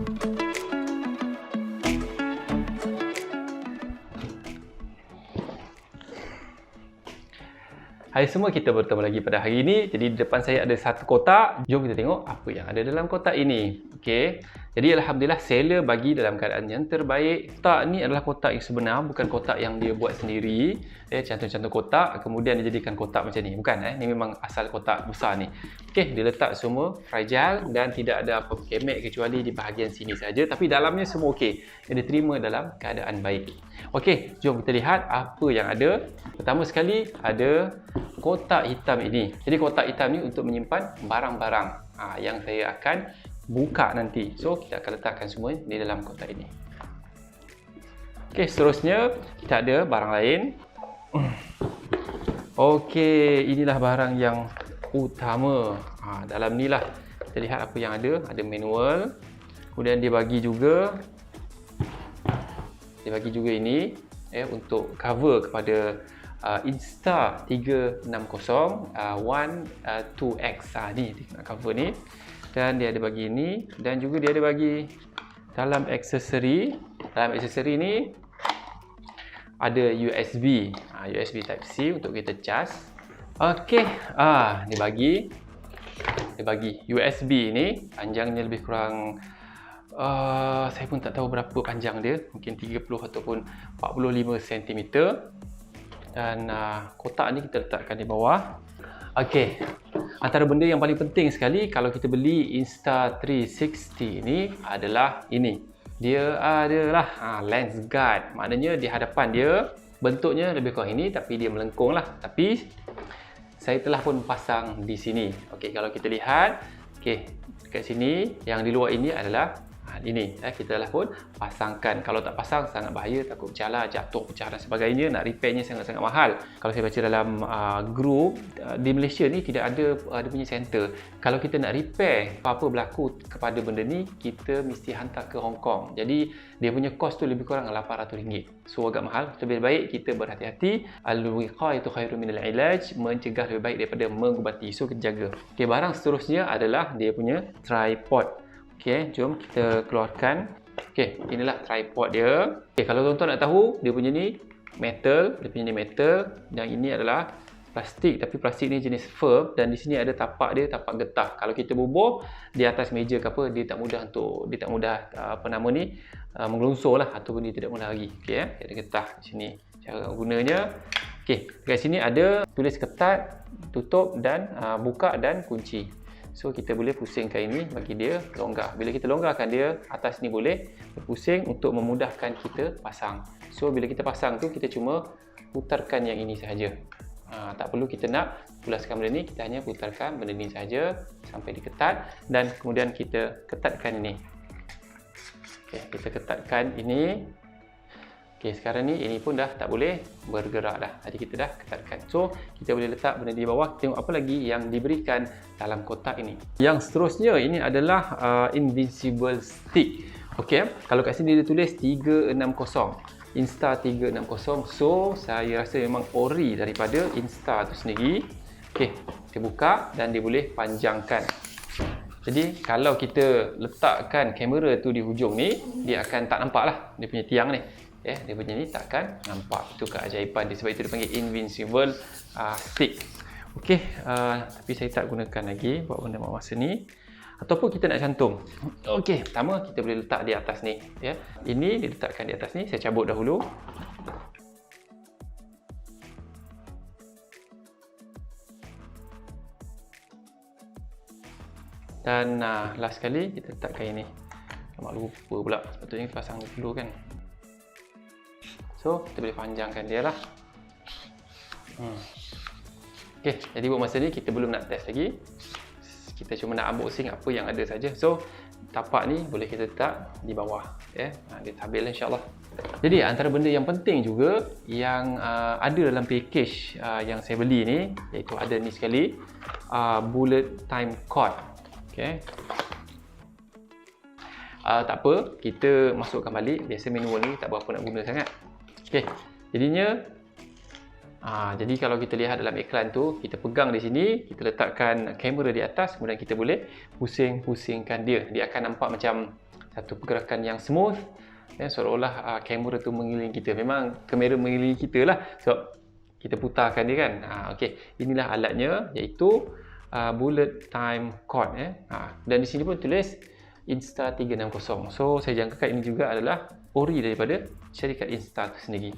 Hai semua, kita bertemu lagi pada hari ini. Jadi di depan saya ada satu kotak. Jom kita tengok apa yang ada dalam kotak ini. Okey. Jadi alhamdulillah seller bagi dalam keadaan yang terbaik. Kotak ni adalah kotak yang sebenar, bukan kotak yang dia buat sendiri. Cantum-cantum kotak kemudian dia jadikan kotak macam ni. Bukan Ni memang asal kotak besar ni. Okey, dia letak semua fragile dan tidak ada apa kemek kecuali di bahagian sini saja, tapi dalamnya semua okey. Dia diterima dalam keadaan baik. Okey, jom kita lihat apa yang ada. Pertama sekali ada kotak hitam ini. Jadi kotak hitam ni untuk menyimpan barang-barang yang saya akan buka nanti. So kita akan letakkan semua di dalam kotak ini. Okey, seterusnya kita ada barang lain. Okey, inilah barang yang utama. Dalam ni lah kita lihat apa yang ada. Ada manual. Kemudian dia bagi juga ini untuk cover kepada Insta360 2X. Ni dia nak cover ni. Dan dia ada bagi ini, dan juga dia ada bagi dalam aksesori. Dalam aksesori ni ada USB, USB Type C untuk kita cas. Okey, dia bagi USB ni panjangnya lebih kurang saya pun tak tahu berapa panjang dia, mungkin 30 ataupun 45 cm. Dan kotak ni kita letakkan di bawah. Okey, antara benda yang paling penting sekali kalau kita beli Insta360 ni adalah ini. Dia adalah lens guard. Maknanya di hadapan dia bentuknya lebih kurang ini, tapi dia melengkung lah. Tapi saya telah pun pasang di sini. Okey, kalau kita lihat, dekat sini yang di luar ini adalah ini. Kita telah pun pasangkan. Kalau tak pasang sangat bahaya, takut bercalar, jatuh, pecah dan sebagainya. Nak repairnya sangat-sangat mahal. Kalau saya baca dalam group di Malaysia ni tidak ada dia punya center. Kalau kita nak repair apa-apa berlaku kepada benda ni, kita mesti hantar ke Hong Kong. Jadi dia punya kos tu lebih kurang RM800. So agak mahal. Lebih baik kita berhati-hati. Al-wiqayatu khairun minal ilaj. Mencegah lebih baik daripada mengubati. So kita jaga. Okey, barang seterusnya adalah dia punya tripod. Okey, jom kita keluarkan. Okey, inilah tripod dia. Okey, kalau tuan-tuan nak tahu, dia punya ni metal, dan ini adalah plastik, tapi plastik ni jenis firm, dan di sini ada tapak dia, tapak getah. Kalau kita bubuh di atas meja ke apa, dia tak mudah menggelunsur lah, ataupun dia tidak mudah lagi. Okey, ada getah di sini. Cara gunanya, okey, dekat sini ada tulis ketat, tutup dan buka dan kunci. So kita boleh pusingkan ini bagi dia longgar. Bila kita longgarkan dia, atas ni boleh berpusing untuk memudahkan kita pasang. So bila kita pasang tu, kita cuma putarkan yang ini sahaja. Tak perlu kita nak pulaskan benda ni, kita hanya putarkan benda ni sahaja sampai diketat, dan kemudian kita ketatkan ini. Okey, kita ketatkan ini. Okey, sekarang ni ini pun dah tak boleh bergerak dah. Tadi kita dah ketatkan. So, kita boleh letak benda di bawah. Tengok apa lagi yang diberikan dalam kotak ini. Yang seterusnya ini adalah Invincible Stick. Okey, kalau kat sini dia tulis 360. Insta360. So, saya rasa memang ori daripada Insta tu sendiri. Okey, kita buka dan dia boleh panjangkan. Jadi, kalau kita letakkan kamera tu di hujung ni, dia akan tak nampak lah dia punya tiang ni. Dia punya ni takkan nampak. Itu keajaiban dia, sebab itu dipanggil Invincible Stick. Okey, tapi saya tak gunakan lagi buat benda masa ni. Ataupun kita nak cantum. Okey, pertama kita boleh letak di atas ni. Ini diletakkan di atas ni. Saya cabut dahulu. Dan last sekali kita letakkan ini. Mak lupa pula. Sepatutnya kita pasang dulu kan. So, kita boleh panjangkan dia lah. Okey, jadi buat masa ni kita belum nak test lagi. Kita cuma nak unboxing apa yang ada saja. So, tapak ni boleh kita letak di bawah. Dia stabil insya-Allah. Jadi, antara benda yang penting juga yang ada dalam package yang saya beli ni, iaitu ada ni sekali, bullet time cord. Okey. Tak apa, kita masukkan balik. Biasa manual ni tak berapa nak guna sangat. Okey, jadinya jadi kalau kita lihat dalam iklan tu, kita pegang di sini, kita letakkan kamera di atas, kemudian kita boleh pusing-pusingkan dia. Dia akan nampak macam satu pergerakan yang smooth, seolah-olah kamera tu mengelilingi kita. Memang kamera mengelilingi kita lah sebab kita putarkan dia kan. Okey, inilah alatnya, iaitu bullet time cord. Dan di sini pun tulis Insta360. So saya jangkakan ini juga adalah ori daripada syarikat Insta tu sendiri.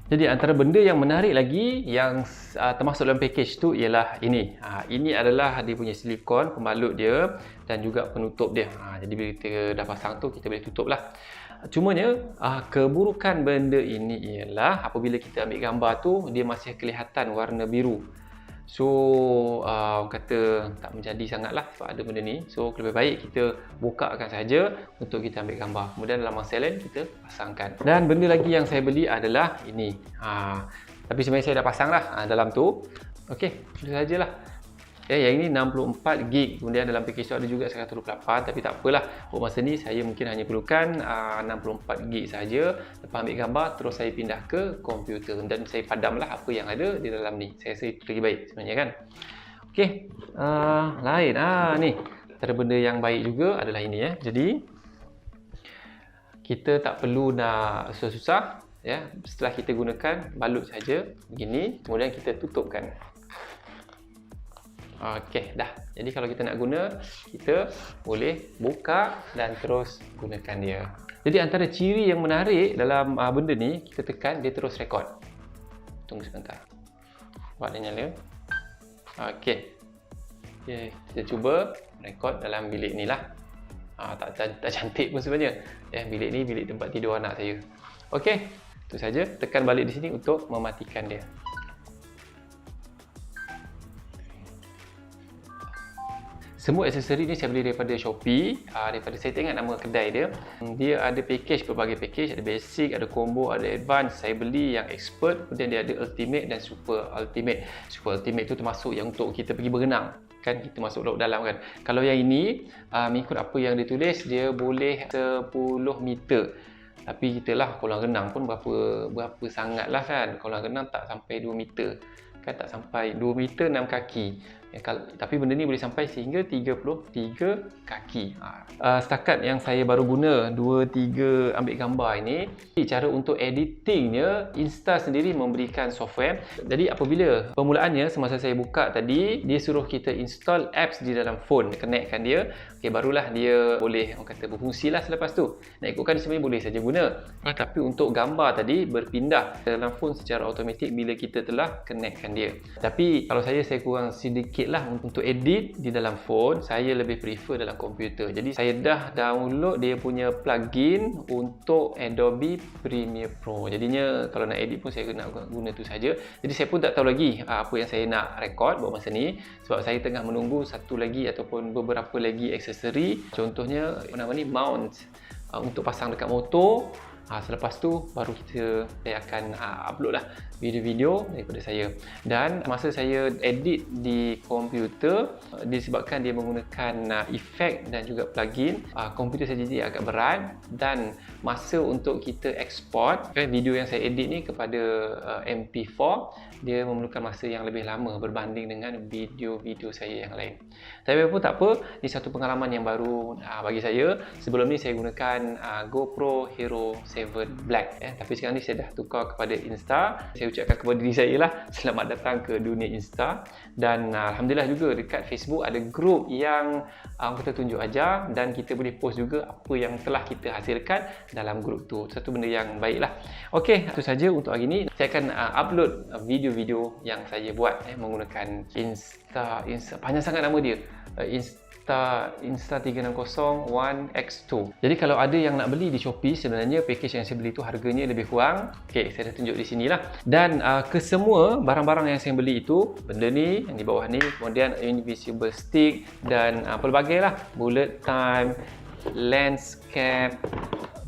Jadi antara benda yang menarik lagi yang termasuk dalam package tu ialah ini. Ini adalah dia punya silikon, pembalut dia dan juga penutup dia. Jadi bila kita dah pasang tu, kita boleh tutup lah. Cumanya keburukan benda ini ialah apabila kita ambil gambar tu, dia masih kelihatan warna biru. So orang kata tak menjadi sangat lah sebab ada benda ni. So lebih baik kita bukakan saja untuk kita ambil gambar. Kemudian dalam masa lain kita pasangkan. Dan benda lagi yang saya beli adalah ini. Tapi sebenarnya saya dah pasang lah dalam tu. Okey, itu sajalah. Yang ini 64GB. Kemudian dalam package tu ada juga 128, tapi tak apalah. Untuk masa ni saya mungkin hanya perlukan 64GB saja. Lepas ambil gambar, terus saya pindah ke komputer dan saya padamlah apa yang ada di dalam ni. Saya rasa itu lagi baik sebenarnya kan. Okey, lain ni. Antara benda yang baik juga adalah ini Jadi kita tak perlu nak susah-susah Setelah kita gunakan, balut saja begini, kemudian kita tutupkan. Okey, dah. Jadi kalau kita nak guna, kita boleh buka dan terus gunakan dia. Jadi antara ciri yang menarik dalam benda ni, kita tekan, dia terus rekod. Tunggu sebentar. Buat dia nyala. Okey. Kita cuba rekod dalam bilik ni lah. Tak cantik pun sebenarnya. Bilik ni bilik tempat tidur anak saya. Okey. Itu saja. Tekan balik di sini untuk mematikan dia. Semua aksesori ni saya beli daripada Shopee, daripada saya tak ingat nama kedai dia. Dia ada package, berbagai package, ada basic, ada combo, ada advance. Saya beli yang expert, kemudian dia ada ultimate dan super ultimate. Super ultimate tu termasuk yang untuk kita pergi berenang. Kan kita masuk laut dalam kan. Kalau yang ini, mengikut apa yang dia tulis, dia boleh 10 meter. Tapi kita lah kolam renang pun berapa sangat lah kan. Kolam renang tak sampai 2 meter. Kan tak sampai 2 meter 6 kaki. Tapi benda ni boleh sampai sehingga 33 kaki. Setakat yang saya baru guna 2-3 ambil gambar ini, cara untuk editingnya, Insta sendiri memberikan software. Jadi apabila permulaannya, semasa saya buka tadi, dia suruh kita install apps di dalam phone, connectkan dia. Barulah dia boleh orang kata berfungsi lah selepas tu. Nak ikutkan dia sebenarnya boleh saja guna. Tapi untuk gambar tadi berpindah dalam phone secara automatik bila kita telah connectkan dia. Tapi kalau saya kurang sedikit lah untuk edit di dalam phone, saya lebih prefer dalam komputer. Jadi saya dah download dia punya plugin untuk Adobe Premiere Pro. Jadinya kalau nak edit pun saya nak guna tu saja. Jadi saya pun tak tahu lagi apa yang saya nak record buat masa ni, sebab saya tengah menunggu satu lagi ataupun beberapa lagi aksesori. Contohnya mount untuk pasang dekat motor. Selepas tu baru saya akan upload lah video-video daripada saya. Dan masa saya edit di komputer, disebabkan dia menggunakan efek dan juga plugin, komputer saya jadi agak berat, dan masa untuk kita export video yang saya edit ni kepada MP4, dia memerlukan masa yang lebih lama berbanding dengan video-video saya yang lain. Tapi pun tak apa, ini satu pengalaman yang baru bagi saya. Sebelum ni saya gunakan GoPro Hero 7 Black, tapi sekarang ni saya dah tukar kepada Insta. Saya ucapkan kepada diri saya lah, selamat datang ke dunia Insta. Dan Alhamdulillah juga dekat Facebook ada grup yang kita tunjuk ajar, dan kita boleh post juga apa yang telah kita hasilkan dalam grup tu. Satu benda yang baik lah. Okey, itu saja untuk hari ini. Saya akan upload video-video yang saya buat menggunakan Insta, panjang sangat nama dia, Insta360 One X2. Jadi kalau ada yang nak beli di Shopee, sebenarnya package yang saya beli tu harganya lebih kurang. Okey, saya dah tunjuk di sini lah. Dan kesemua barang-barang yang saya beli itu, benda ni yang di bawah ni, kemudian invisible stick dan pelbagai lah, bullet time, lens cap,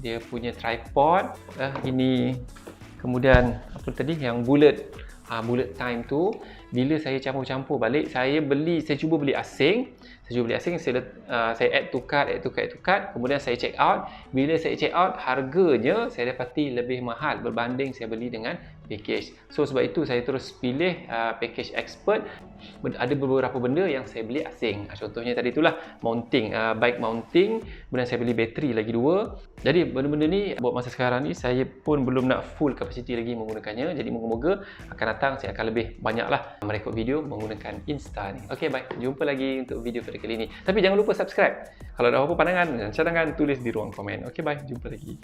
dia punya tripod, ini, kemudian apa tadi yang bullet time tu, bila saya campur-campur balik, saya cuba beli asing. Saya jual beli asing, saya add to cart, kemudian saya check out. Bila saya check out, harganya saya dapati lebih mahal berbanding saya beli dengan package. So sebab itu saya terus pilih package expert. Ada beberapa benda yang saya beli asing. Contohnya tadi itulah mounting, bike mounting, kemudian saya beli bateri lagi 2. Jadi benda-benda ni buat masa sekarang ni saya pun belum nak full capacity lagi menggunakannya. Jadi moga-moga akan datang saya akan lebih banyaklah merekod video menggunakan Insta ni. Okey, baik. Jumpa lagi untuk video pada kali ini. Tapi jangan lupa subscribe. Kalau ada apa-apa pandangan dan cadangan, tulis di ruang komen. Okey, bye. Jumpa lagi.